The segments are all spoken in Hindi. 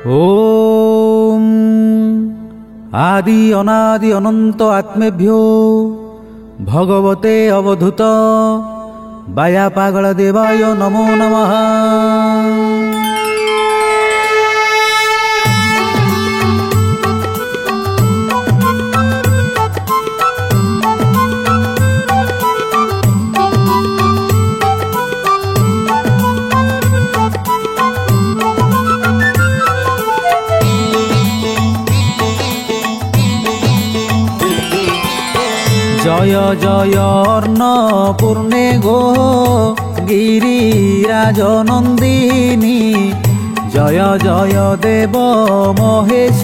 ओम आदि अनादि अनंत आत्मेभ्यो भगवते अवधूत वायापागल देवाय नमो नमः। जय जय अन्नपूर्णे गो गिरिराज नंदिनी, जय जय देव महेश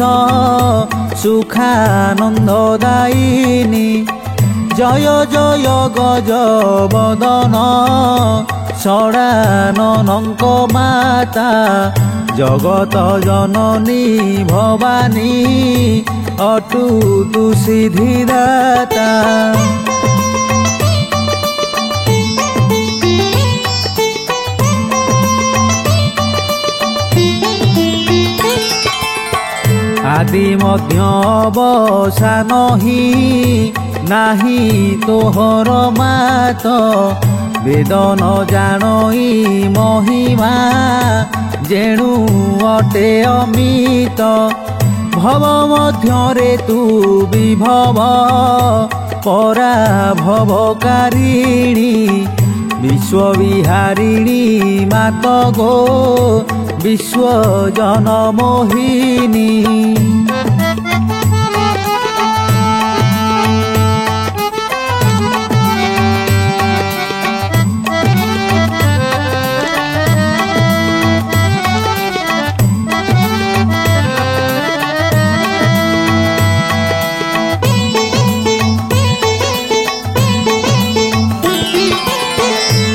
सुखानंददायिनी, जय जय गज बदन षडाननक माता, जगत जननी भवानी अटु तु सिद्धिदाता। आदि मध्य अवसान ही नाही तोहर मात, वेद न जानई महिमा जेणु अटे अमित, भव मध्यरे तु विभव पराभवकारिणी, विश्वविहारिणी मात गो विश्वजनमोहिनी।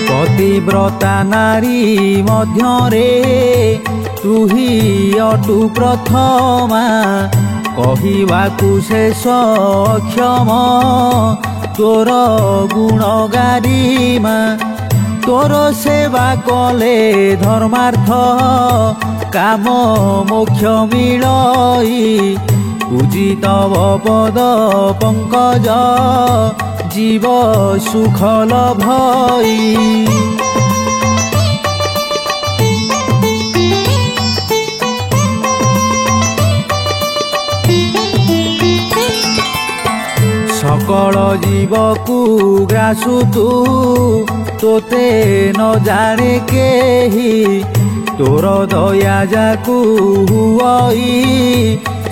पतिव्रता नारी मध्यरे तुही अटु प्रथमा, कहिबाकु शेष अक्षम तोर गुण गारिमा, तोर सेवा कले धर्मार्थ काम मोक्ष मिलई, पूजित पद पंकज जीव सुख लभई। सकल जीव को ग्रासु तू तोते न जाने केही, तोर दया जाकू हुई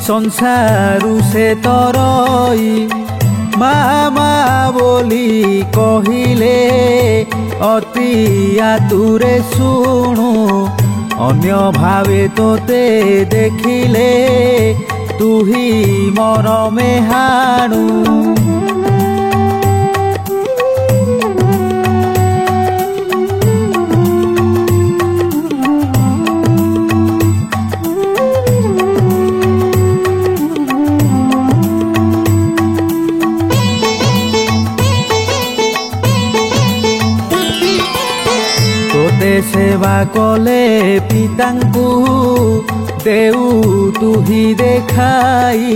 संसारु से तरई, मा मा बोली कहिले अति आतुरे शुणु, अन्य भावे तोते देखिले तुही मरमे हाणु। सेवा कले पितांकु देउ तुही देखाई,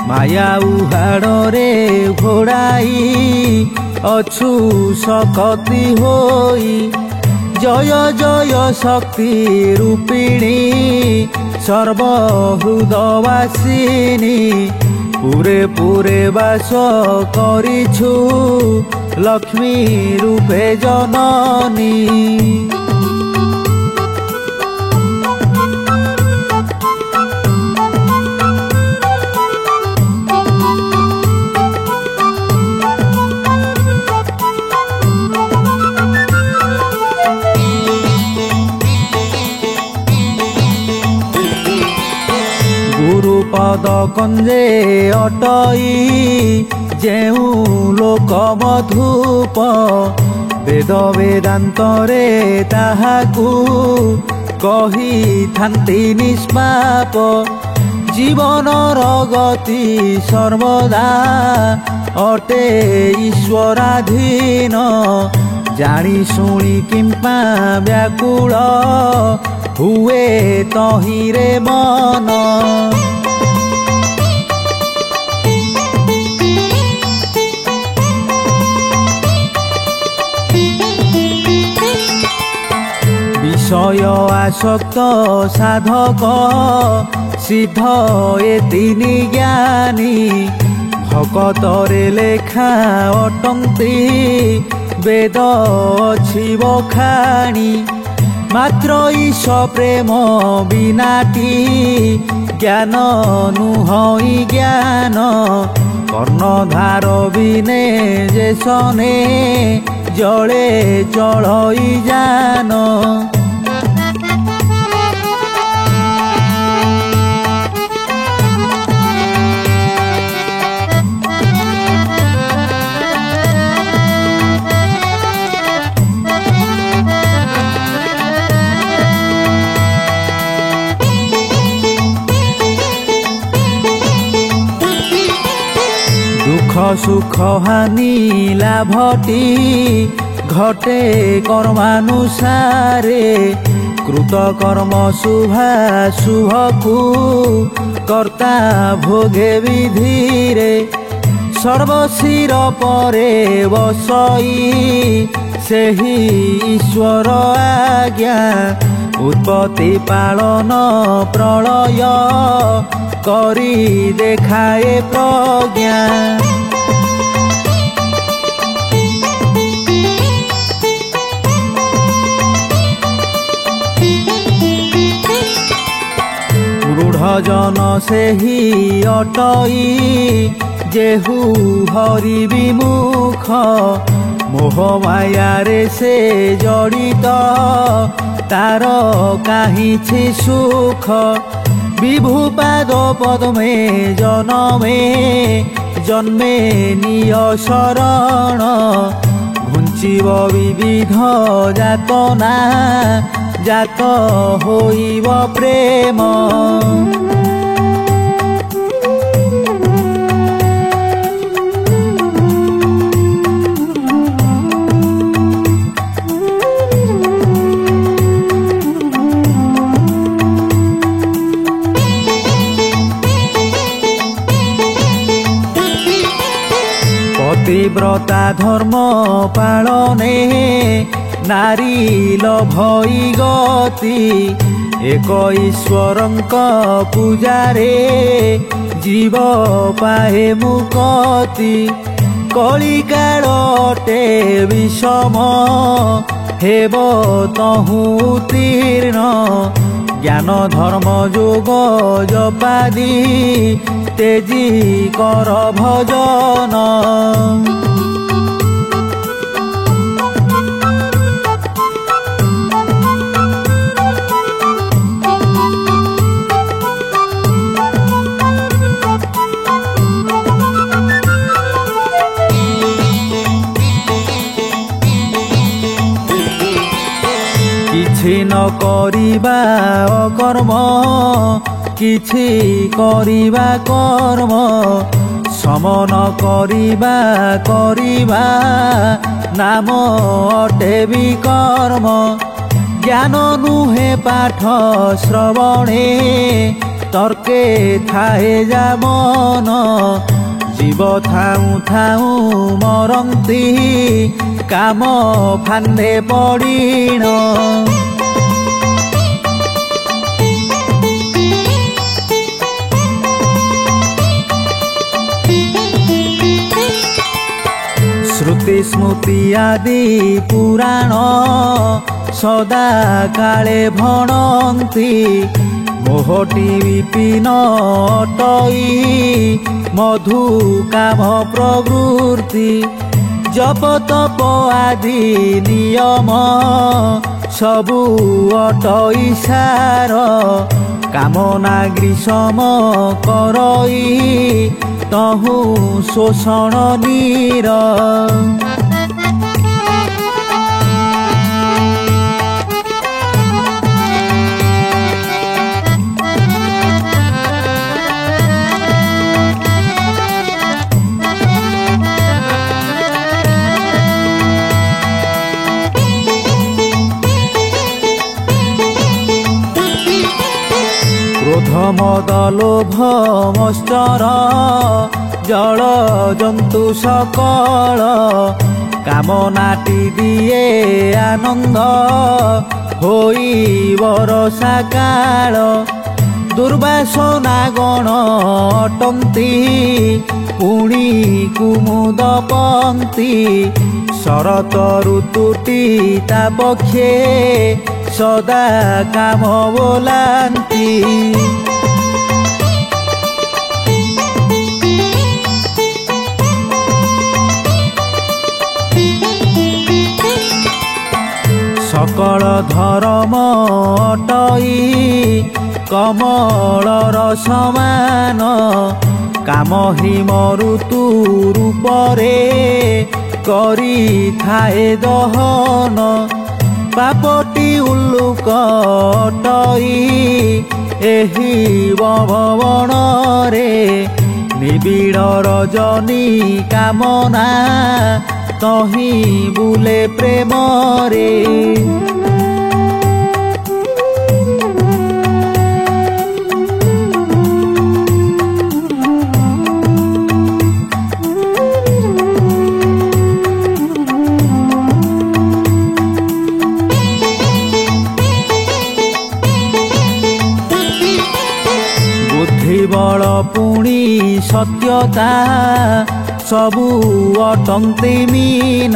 माया उहाड़े घोड़ाई अछु सकती होई, जय जय शक्ति रूपिणी सर्वहृदवासिनी, पूरे पूरे वास करिछु लक्ष्मी रूपे जननी। गुरुपद कंजे अटई जेऊ लोक मधुप, वेद वेदांतरे ताहाकू कही थांती निष्पाप, जीवन गति सर्वदा अटे ईश्वराधीन, जानी शुणी किंपा व्याकुल हुए तहिरे मन विषय आसक्त साधक सिद्ध ए तिनि ज्ञानी भकतरे लेखा अटंती वेद अछि बखाणी मात्र ईश प्रेम बिनाटी ज्ञान नुहई ज्ञान कर्णधार बिने जे सने जले चढ़ई जान दुख सुख हानि लाभटी घटे कर्मानुसारे कृत कर्म शुभा शुभकु कर्ता भोगे विधिरे सर्वशिर परे बसई सेही ईश्वर आज्ञा उत्पत्ति पालन प्रलय करी देखाए प्रज्ञा रूढ़ सेही अटई जेहू हरि विमुख मोह मायारे से जड़ित तार काहीछि सुख विभु पाद पद्मे जनमे जन्मे निय शरण घुंचिब विविध जातना जात होइब प्रेम पतिव्रता धर्म पालने नारी लभई गति एक ईश्वरंक पूजारे जीव पाए मुक्ति कलिकालटे विषम हेब तहु तीर्ण ज्ञान धर्म जोग जपादी तेजी कर भजन किछि न करिबा अकर्म किछि करिबा कर्म समन करिबा करिबा नाम अटे विकर्म ज्ञान नुहे पाठ श्रवणे तर्के थाए जा मन जीव थाऊ थाऊ मरंती काम फांदे पड़ीण श्रुति स्मृति आदि पुराण सदा काले भणंती मोहटी विपिन अटई मधु काम प्रवृत्ति जप तप आदि नियम सबु अटई सार कामना ग्रीषम करई तहु शोषण नीर କ୍ରୋଧ ମଦ ଲୋଭ ମଶ୍ଚର ଜଳ ଜନ୍ତୁ ସକଳ କାମନାଟି ଦିଏ ଆନନ୍ଦ ହୋଇ ବରଷା କାଳ। ଦୁର୍ବାସନା ଗଣ ଅଟନ୍ତି ପୁଣି କୁମୁଦ ପନ୍ତି ଶରତ ଋତୁଟି ତା ପକ୍ଷେ ସଦା କାମ ବୋଲାନ୍ତି। ସକଳ ଧର୍ମ ଅଟଇ କମଳର ସମାନ କାମ ହିମ ଋତୁ ରୂପରେ କରିଥାଏ ଦହନ। ପାପଟି ଉଲ୍ଲୁକ ଅଟଇ ଏହି ଭବନରେ ନିବିଡ଼ ରଜନୀ କାମନା ତହିଁ ବୁଲେ ପ୍ରେମରେ। ବୁଦ୍ଧିବଳ ପୁଣି ସତ୍ୟତା ସବୁ ଅଟନ୍ତି ମୀନ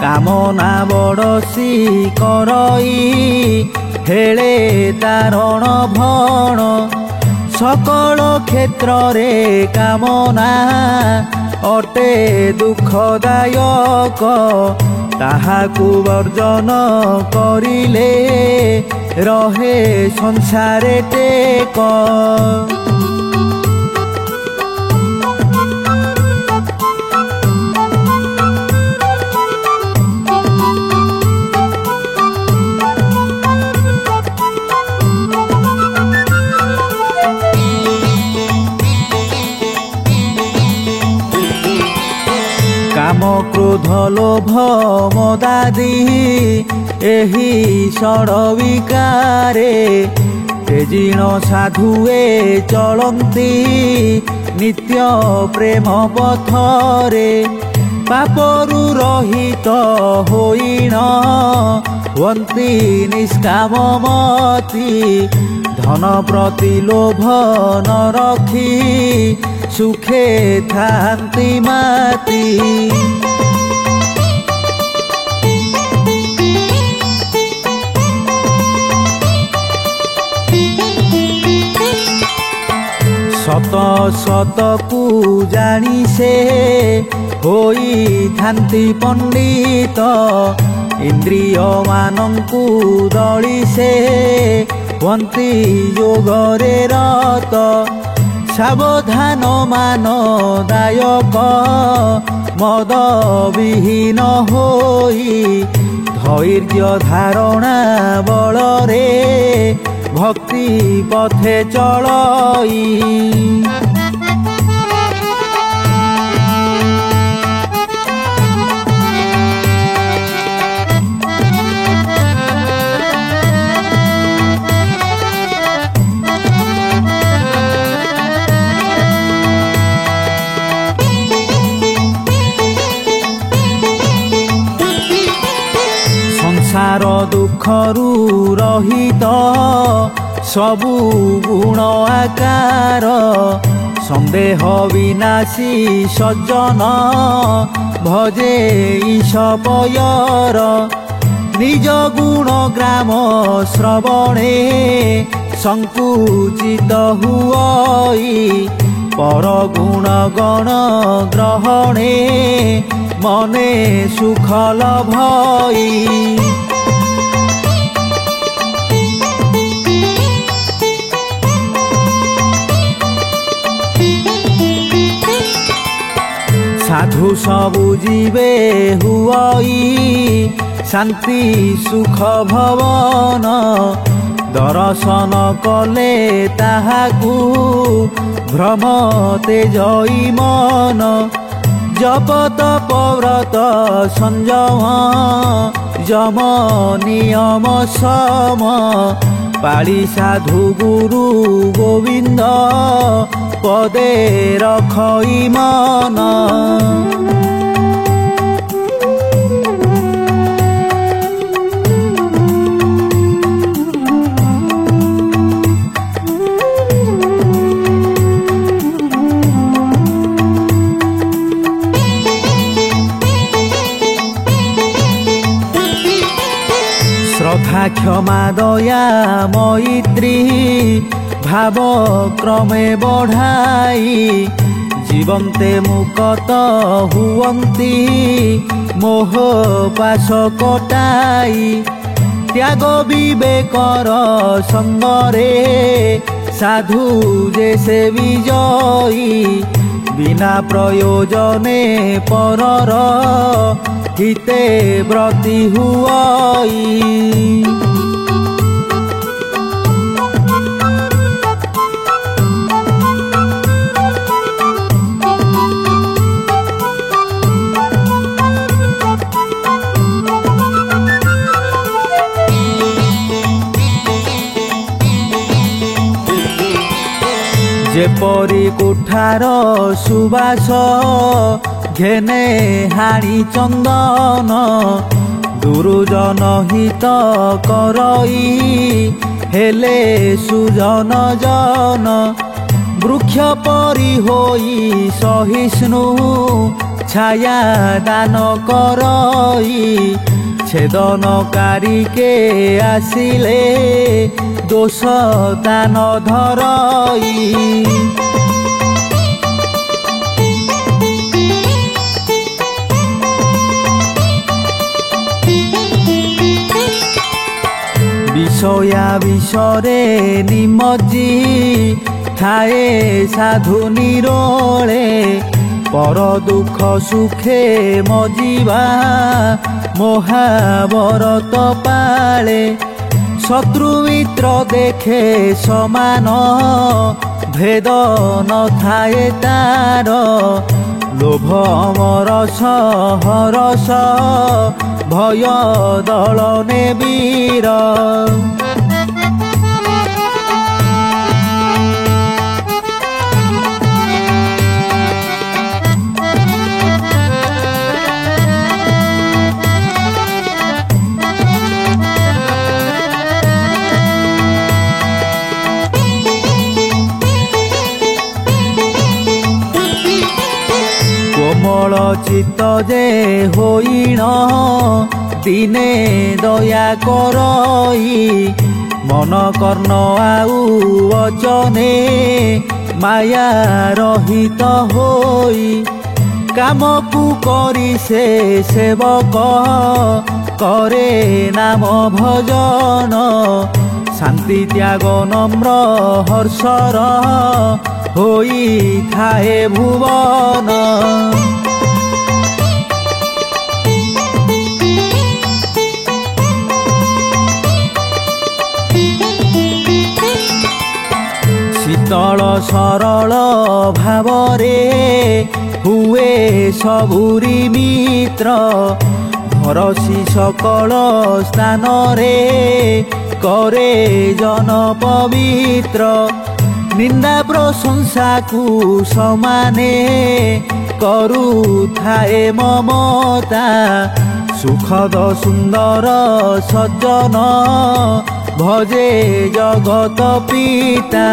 କାମନା ବଡ଼ସି କରଇ ହେଳେ ତାରଣ ଭଣ। ସକଳ କ୍ଷେତ୍ରରେ କାମନା ଅଟେ ଦୁଃଖଦାୟକ ତାହାକୁ ବର୍ଜନ କରିଲେ ରହେ ସଂସାରେ ଟେକ। କାମ କ୍ରୋଧ ଲୋଭ ମଦାଦି ଏହି ଷଡ଼ବିକାରେ ତେଜିଣ ସାଧୁଏ ଚଳନ୍ତି ନିତ୍ୟ ପ୍ରେମ ପଥରେ। ପାପରୁ ରହିତ ହୋଇଣ ହୁଅନ୍ତି ନିଷ୍କାମମତି ଧନ ପ୍ରତି ଲୋଭ ନ ରଖି ସୁଖେ ଥାନ୍ତି ମାତି। ସତ ସତକୁ ଜାଣି ସେ ହୋଇଥାନ୍ତି ପଣ୍ଡିତ ଇନ୍ଦ୍ରିୟ ମାନଙ୍କୁ ଦଳି ସେ ହୁଅନ୍ତି ଯୋଗରେ ରତ। ସାବଧାନ ମାନ ଦାୟକ ମଦ ବିହୀନ ହୋଇ ଧୈର୍ଯ୍ୟ ଧାରଣା ବଳରେ ଭକ୍ତି ପଥେ ଚଳଇ। ସଂସାର ଦୁଃଖରୁ ରହିତ ସବୁ ଗୁଣ ଆକାର ସନ୍ଦେହ ବିନାଶୀ ସଜ୍ଜନ ଭଜେ ଈଶ ପୟର। ନିଜ ଗୁଣ ଗ୍ରାମ ଶ୍ରବଣେ ସଂକୁଚିତ ହୁଅଇ ପର ଗୁଣ ଗଣ ଗ୍ରହଣେ ମନେ ସୁଖ ଲଭଇ। ସାଧୁ ସବୁ ଯିବେ ହୁଅଇ ଶାନ୍ତି ସୁଖ ଭବନ ଦର୍ଶନ କଲେ ତାହାକୁ ଭ୍ରମ ତେଜଇ ମନ। ଜପ ତପ ବ୍ରତ ସଂଯମ ଯମ ନିୟମ ସମ पाळी साधु गुरु गोविंद पदे रखई मन श्रद्धा क्षमा दया मैत्री भाव क्रमे बढ़ाई जीवन्ते मुकत हुवन्ति मोह पाश कटाई त्याग विवेकर संगरे साधु जैसे विजयी बिना प्रयोजने परर हिते व्रती हुई जेपरी कुठार सुबास घेने हाणी चंदन दुरुजन हित करई हेले सुजन जन वृक्ष परी होई सहिष्णु छाया दान करई छेदनकारी के आसिले दोष दान धरई विषया विषरे निमज्जी थाए साधु निरोले पर दुख सुखे मजिबा महाभारत पाले शत्रु मित्र देखे समान भेद न थाए तार लोभ अमरस हरस भय दलने वीर कोमल चित्त जे होइण दिने दया करई मन कर्ण आउ वचने माया रहित होई काम को करी से सेवक करे नाम भजन शांति त्याग नम्र हर्षर होई थाए भुवन शीतल सरल भावरे हुए सबुरी मित्र भरसी सकल स्थान रे करे जन पवित्र निंदा प्रशंसा को समाने करू थाए ममता सुखद सुंदर सज्जन भजे जगत पिता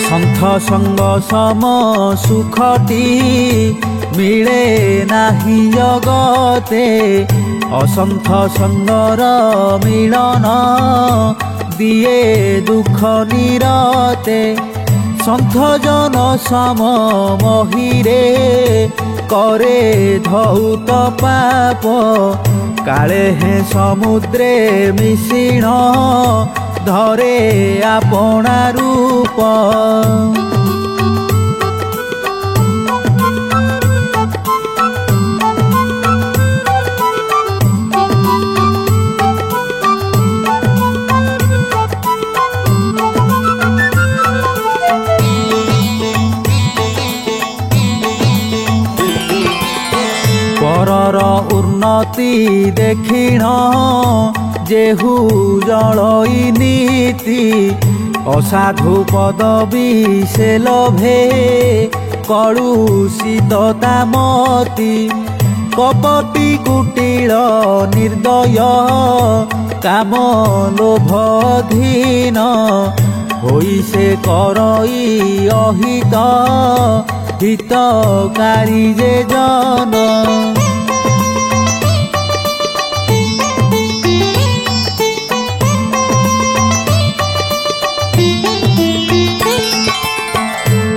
सन्थ संग सम सुखटी मिले नाही जगते असंथ संगर मिलन दिए दुख निरते सन्थ जन सम महिरे करे धौत पाप काले हे समुद्रे मिश्रण धरे आपना रूप ଉନ୍ନତି ଦେଖିଣ ଯେହୁ ଜଳଇ ନୀତି ଅସାଧୁ ପଦବୀ ସେ ଲୋଭେ କଳୁଷିତ ତାମତି କପଟି କୁଟିଳ ନିର୍ଦୟ କାମ ଲୋଭଧୀନ ହୋଇ ସେ କରଇ ଅହିତ ହିତକାରୀ ଯେ ଜନ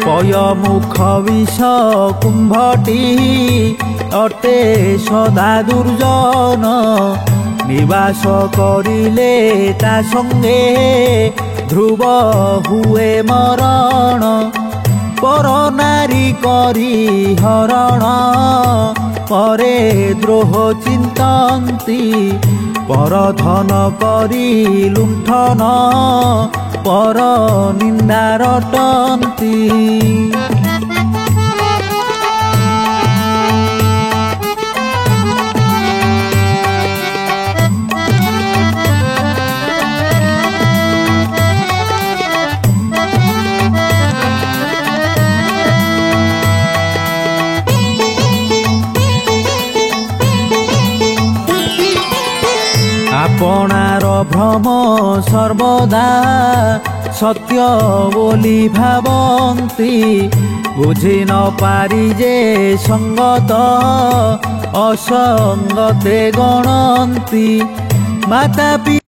ପୟମୁଖ ବିଷ କୁମ୍ଭଟି ଅଟେ ସଦା ଦୁର୍ଜନ ନିବାସ କରିଲେ ତା ସଙ୍ଗେ ଧ୍ରୁବ ହୁଏ ମରଣ ପର ନାରୀ କରି ହରଣ ପରେ ଦ୍ରୋହ ଚିନ୍ତନ୍ତି ପରଧନ କରି ଲୁଣ୍ଠନ ପର ନିନ୍ଦା ରଟନ୍ତି ଆପଣାର ଭ୍ରମ ସର୍ବଦା ସତ୍ୟ ବୋଲି ଭାବନ୍ତି ବୁଝି ନ ପାରି ଯେ ସଙ୍ଗତ ଅସଙ୍ଗତେ ଗଣନ୍ତି ମାତା